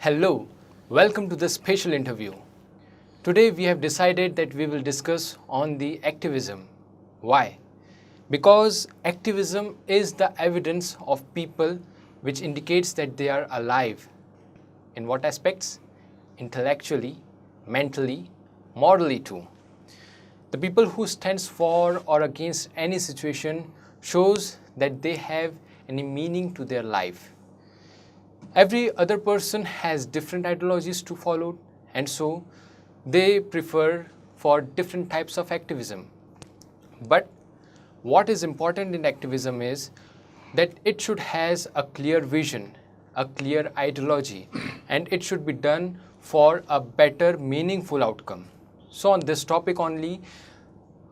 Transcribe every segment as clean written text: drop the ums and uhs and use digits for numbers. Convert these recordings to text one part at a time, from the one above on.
Hello, welcome to this special interview. Today we have decided that we will discuss on the activism. Why? Because activism is the evidence of people which indicates that they are alive. In what aspects? Intellectually, mentally, morally too. The people who stands for or against any situation shows that they have any meaning to their life. Every other person has different ideologies to follow, and so they prefer for different types of activism. But what is important in activism is that it should has a clear vision, a clear ideology, and it should be done for a better, meaningful outcome. So on this topic only,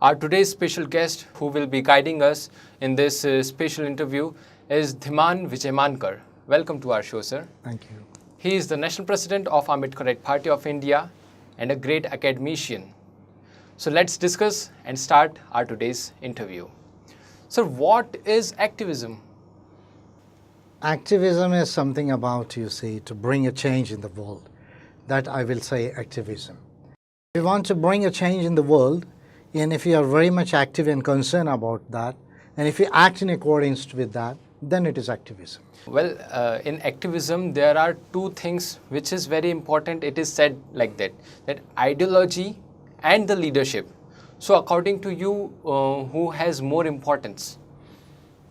our today's special guest who will be guiding us in this special interview is Dhiman Vijaymankar. Welcome to our show, sir. Thank you. He is the National President of Ambedkarite Party of India and a great academician. So let's discuss and start our today's interview. Sir, what is activism? Activism is something about, to bring a change in the world. That I will say activism. If you want to bring a change in the world, and if you are very much active and concerned about that, and if you act in accordance with that, then it is activism. Well, in activism, there are two things which is very important. It is said like that ideology and the leadership. So according to you, who has more importance?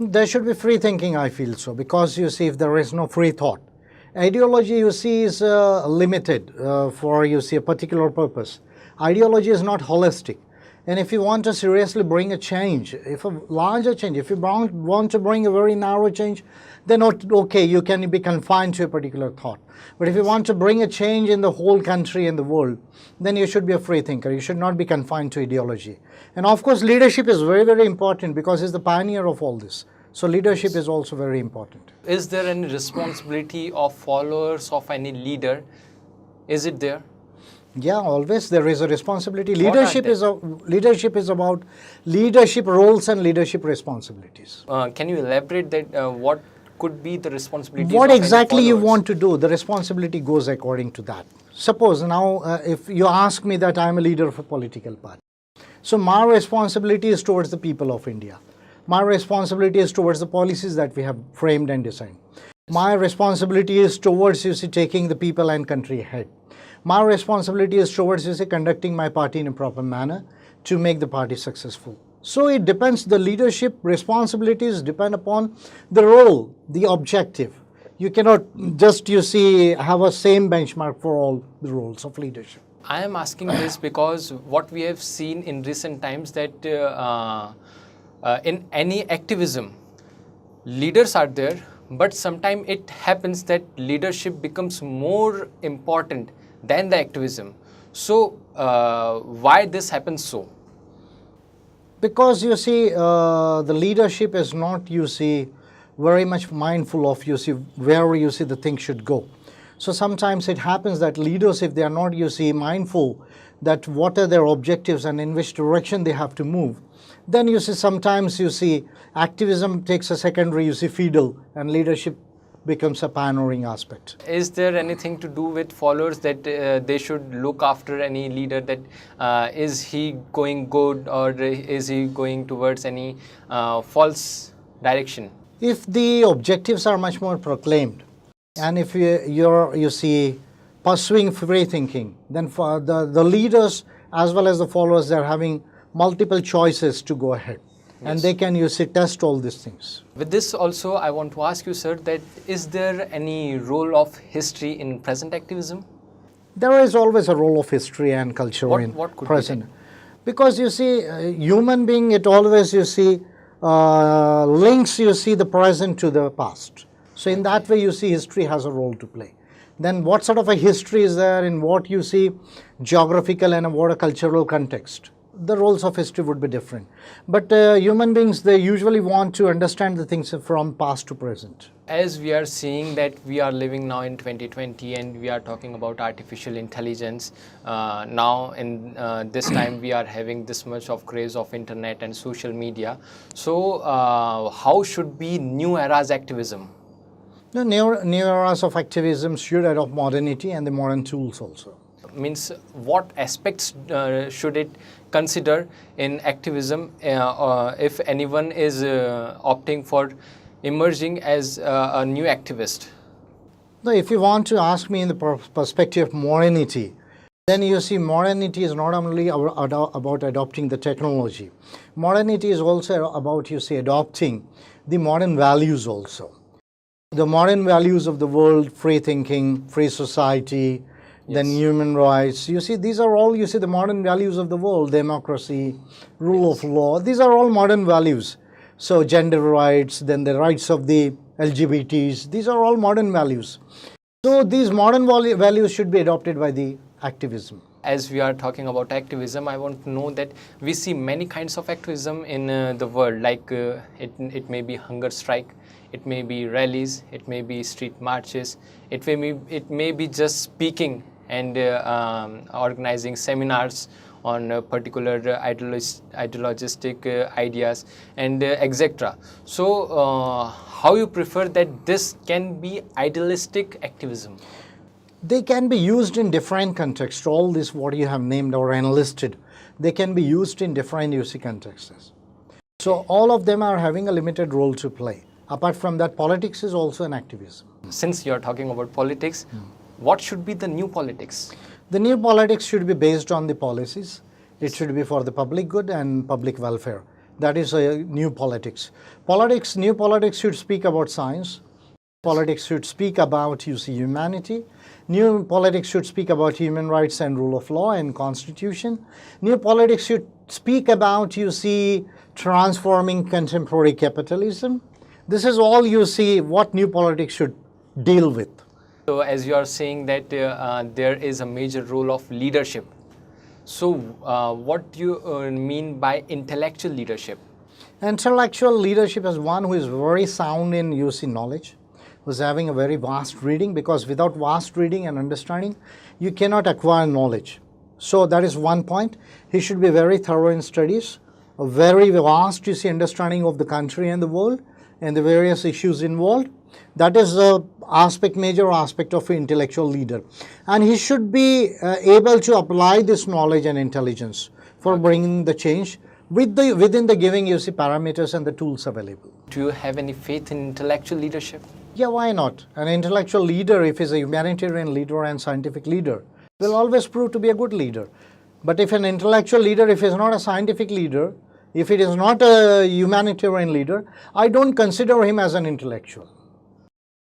There should be free thinking, I feel so, because if there is no free thought, ideology is limited for a particular purpose. Ideology is not holistic. And if you want to seriously bring a change, if a larger change, if you want to bring a very narrow change, then okay, you can be confined to a particular thought. But if you want to bring a change in the whole country and the world, then you should be a free thinker. You should not be confined to ideology. And of course, leadership is very, very important because it's the pioneer of all this. So leadership is also very important. Is there any responsibility of followers of any leader? Is it there? Yeah, always there is a responsibility. Leadership is about leadership roles and leadership responsibilities. Can you elaborate that? What could be the responsibilities? What exactly you want to do? The responsibility goes according to that. Suppose now, if you ask me that I am a leader of a political party, so my responsibility is towards the people of India. My responsibility is towards the policies that we have framed and designed. My responsibility is towards taking the people and country ahead. My responsibility is towards conducting my party in a proper manner to make the party successful. So it depends, the leadership responsibilities depend upon the role, the objective. You cannot just, have a same benchmark for all the roles of leadership. I am asking this because what we have seen in recent times that in any activism, leaders are there, but sometimes it happens that leadership becomes more important than the activism. So why this happens so? Because the leadership is not very much mindful of where the thing should go. So sometimes it happens that leaders, if they are not mindful that what are their objectives and in which direction they have to move, then sometimes activism takes a secondary fiddle and leadership becomes a pioneering aspect. Is there anything to do with followers that they should look after any leader, that is he going good or is he going towards any false direction? If the objectives are much more proclaimed and if you're pursuing free thinking, then for the leaders as well as the followers, they're having multiple choices to go ahead. Yes. And they can test all these things. With this also, I want to ask you, sir, that is there any role of history in present activism? There is always a role of history and culture in present. Because human being, it always links the present to the past. So in that way, history has a role to play. Then what sort of a history is there in what geographical and what a cultural context? The roles of history would be different. But human beings, they usually want to understand the things from past to present. As we are seeing that we are living now in 2020 and we are talking about artificial intelligence, now in this time we are having this much of craze of internet and social media. So how should be new era's activism? The new eras of activism should adopt modernity and the modern tools also. Means what aspects should it consider in activism if anyone is opting for emerging as a new activist? Now, if you want to ask me in the perspective of modernity, then you see modernity is not only about adopting the technology. Modernity is also about, you see, adopting the modern values also. The modern values of the world, free thinking, free society, then human rights. You see, these are all, you see, the modern values of the world, democracy, rule of law. These are all modern values. So gender rights, then the rights of the LGBTs, these are all modern values. So these modern values should be adopted by the activism. As we are talking about activism, I want to know that we see many kinds of activism in the world, like it may be hunger strike, it may be rallies, it may be street marches, it may be just speaking and organizing seminars on particular ideologistic ideas and etc. So how you prefer that this can be idealistic activism? They can be used in different contexts. All this what you have named or enlisted, they can be used in different UC contexts. So all of them are having a limited role to play. Apart from that, politics is also an activism. Since you are talking about politics, what should be the new politics? The new politics should be based on the policies. It should be for the public good and public welfare. That is a new politics. New politics should speak about science. Politics should speak about, you see, humanity. New politics should speak about human rights and rule of law and constitution. New politics should speak about, you see, transforming contemporary capitalism. This is all, you see, what new politics should deal with. So as you are saying that there is a major role of leadership. So what do you mean by intellectual leadership? Intellectual leadership is one who is very sound in, you see, knowledge, who's having a very vast reading, because without vast reading and understanding, you cannot acquire knowledge. So that is one point. He should be very thorough in studies, a very vast, you see, understanding of the country and the world and the various issues involved. That is a major aspect of an intellectual leader. And he should be able to apply this knowledge and intelligence for bringing the change within the giving, you see, parameters and the tools available. Do you have any faith in intellectual leadership? Yeah, why not? An intellectual leader, if he's a humanitarian leader and scientific leader, will always prove to be a good leader. But if an intellectual leader, if he's not a scientific leader, if it is not a humanitarian leader, I don't consider him as an intellectual.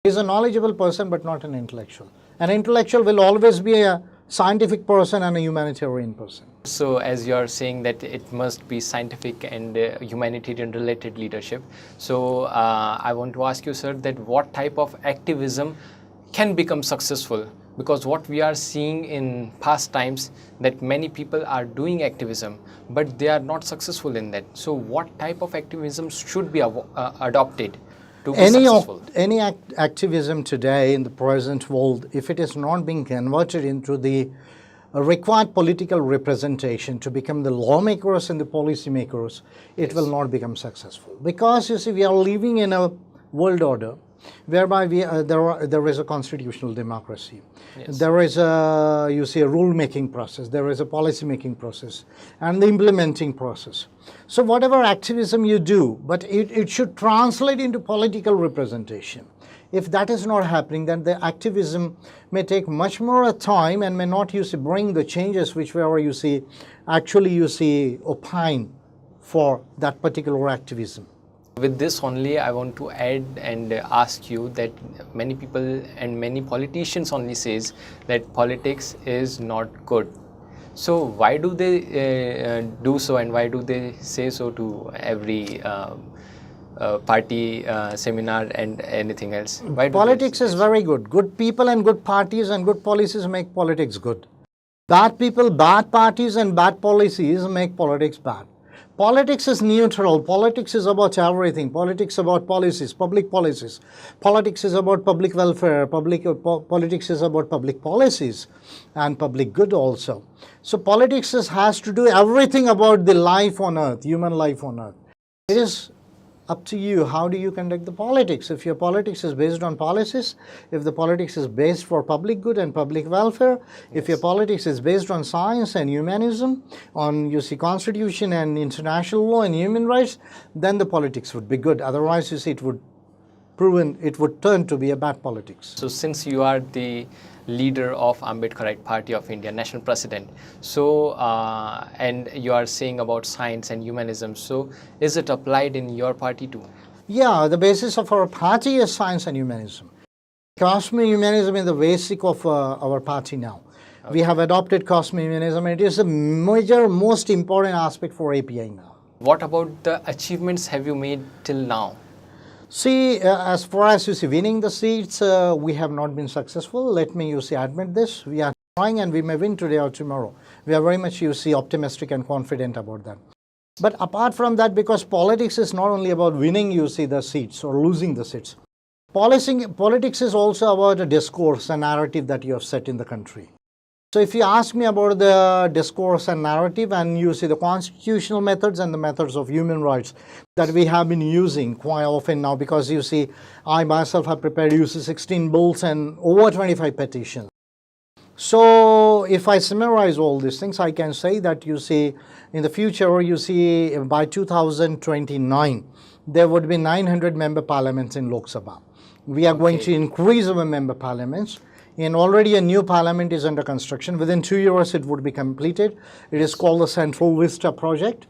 He's a knowledgeable person, but not an intellectual. An intellectual will always be a scientific person and a humanitarian person. So as you are saying that it must be scientific and humanitarian related leadership. So I want to ask you, sir, that what type of activism can become successful? Because what we are seeing in past times that many people are doing activism, but they are not successful in that. So what type of activism should be adopted to be successful? Any activism today in the present world, if it is not being converted into the required political representation to become the lawmakers and the policymakers, it will not become successful. Because, you see, we are living in a world order whereby there is a constitutional democracy. Yes. There is a, you see, a rule-making process. There is a policy-making process and the implementing process. So whatever activism you do, but it should translate into political representation. If that is not happening, then the activism may take much more time and may not, you see, bring the changes which were, you see, actually, you see, opine for that particular activism. With this only, I want to add and ask you that many people and many politicians only says that politics is not good. So why do they do so, and why do they say so to every party seminar and anything else? Why do politics is very good. Good people and good parties and good policies make politics good. Bad people, bad parties and bad policies make politics bad. Politics is neutral. Politics is about everything. Politics is about policies, public policies. Politics is about public welfare. Politics is about public policies and public good also. So politics has to do everything about the life on earth, human life on earth. It is up to you. How do you conduct the politics? If your politics is based on policies, if the politics is based for public good and public welfare, if your politics is based on science and humanism, on you see constitution and international law and human rights, then the politics would be good. Otherwise, you see, it would turn to be a bad politics. So since you are the leader of Ambedkarite Party of India, national president, so and you are saying about science and humanism, so is it applied in your party too? Yeah, the basis of our party is science and humanism. Cosmic humanism is the basic of our party now. Okay. We have adopted cosmic humanism. It is a major, most important aspect for API now. What about the achievements have you made till now? See, as far as you see winning the seats, we have not been successful. Let me, you see, admit this. We are trying and we may win today or tomorrow. We are very much, you see, optimistic and confident about that. But apart from that, because politics is not only about winning, you see, the seats or losing the seats. Politics is also about a discourse, a narrative that you have set in the country. So if you ask me about the discourse and narrative, and you see the constitutional methods and the methods of human rights that we have been using quite often now, because you see, I myself have prepared, you see, 16 bills and over 25 petitions. So if I summarize all these things, I can say that you see, in the future, you see, by 2029, there would be 900 member parliaments in Lok Sabha. We are going to increase our member parliaments. And already a new parliament is under construction. Within 2 years, it would be completed. It is called the Central Vista Project.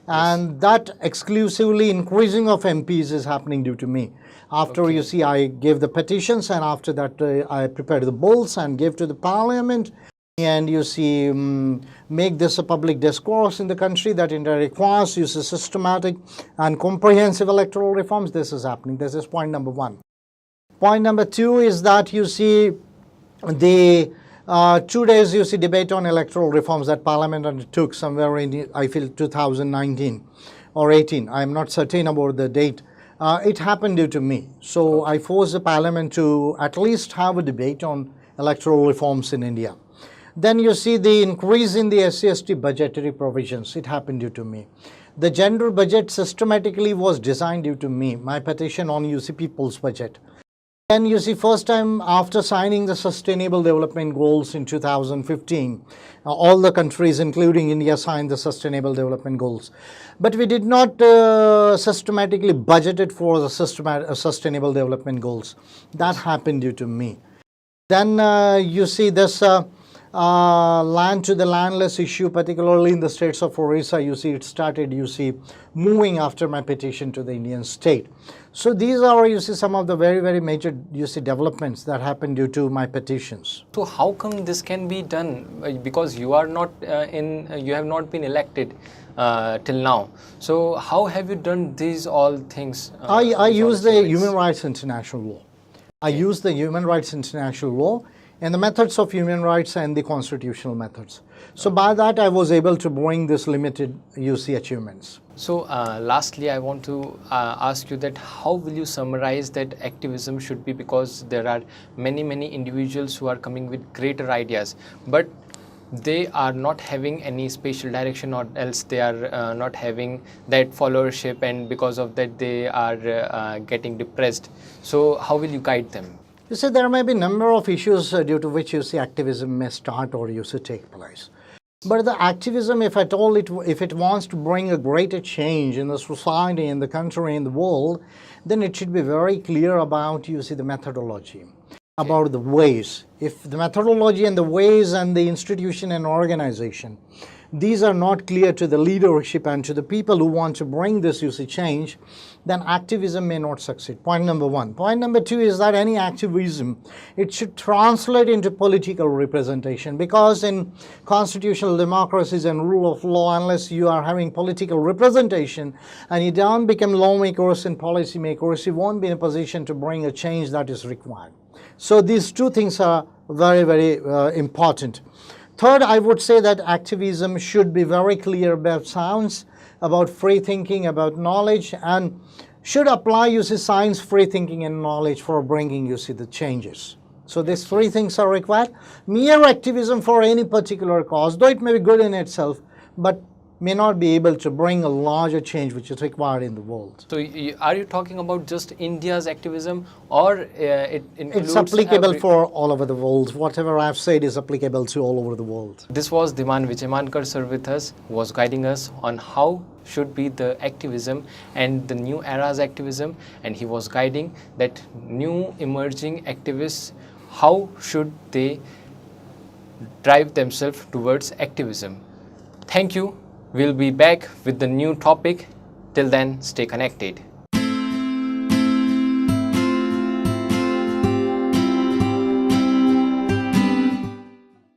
And that exclusively increasing of MPs is happening due to me. After, you see, I gave the petitions, and after that, I prepared the bills and gave to the parliament. And you see, make this a public discourse in the country that India requires, you see, systematic and comprehensive electoral reforms. This is happening. This is point number one. Point number two is that you see, the 2 days, you see, debate on electoral reforms that Parliament undertook somewhere in, I feel, 2019 or 18. I am not certain about the date. It happened due to me. So I forced the Parliament to at least have a debate on electoral reforms in India. Then you see the increase in the SC/ST budgetary provisions. It happened due to me. The gender budget systematically was designed due to me. My petition on UC People's Budget. And you see, first time after signing the Sustainable Development Goals in 2015, all the countries, including India, signed the Sustainable Development Goals. But we did not systematically budget it for the Sustainable Development Goals. That happened due to me. Then you see this land to the landless issue, particularly in the states of Orissa, you see, it started, you see, moving after my petition to the Indian state. So these are, you see, some of the very, very major, you see, developments that happened due to my petitions. So how come this can be done? Because you are not you have not been elected till now. So how have you done these all things? I use the Human Rights International Law. I use the Human Rights International Law and the methods of human rights and the constitutional methods. So by that, I was able to bring this limited, you see, achievements. So lastly, I want to ask you that how will you summarize that activism should be, because there are many individuals who are coming with greater ideas, but they are not having any spatial direction, or else they are not having that followership, and because of that they are getting depressed. So how will you guide them? You see, there may be a number of issues due to which you see activism may start or you see take place. But the activism, if at all, if it wants to bring a greater change in the society, in the country, in the world, then it should be very clear about, you see, the methodology, about the ways. If the methodology and the ways and the institution and organization, these are not clear to the leadership and to the people who want to bring this, you see, change, then activism may not succeed. Point number one. Point number two is that any activism, it should translate into political representation, because in constitutional democracies and rule of law, unless you are having political representation and you don't become lawmakers and policymakers, you won't be in a position to bring a change that is required. So these two things are very important. Third, I would say that activism should be very clear about science, about free thinking, about knowledge, and should apply, you see, science, free thinking, and knowledge for bringing, you see, the changes. So these three things are required. Mere activism for any particular cause, though it may be good in itself, but may not be able to bring a larger change which is required in the world. So are you talking about just India's activism, or it includes It's applicable every- for all over the world. Whatever I've said is applicable to all over the world. This was Dhiman Vijaymankar sir with us, who was guiding us on how should be the activism and the new era's activism, and he was guiding that new emerging activists, how should they drive themselves towards activism. Thank you. We'll be back with the new topic. Till then, stay connected.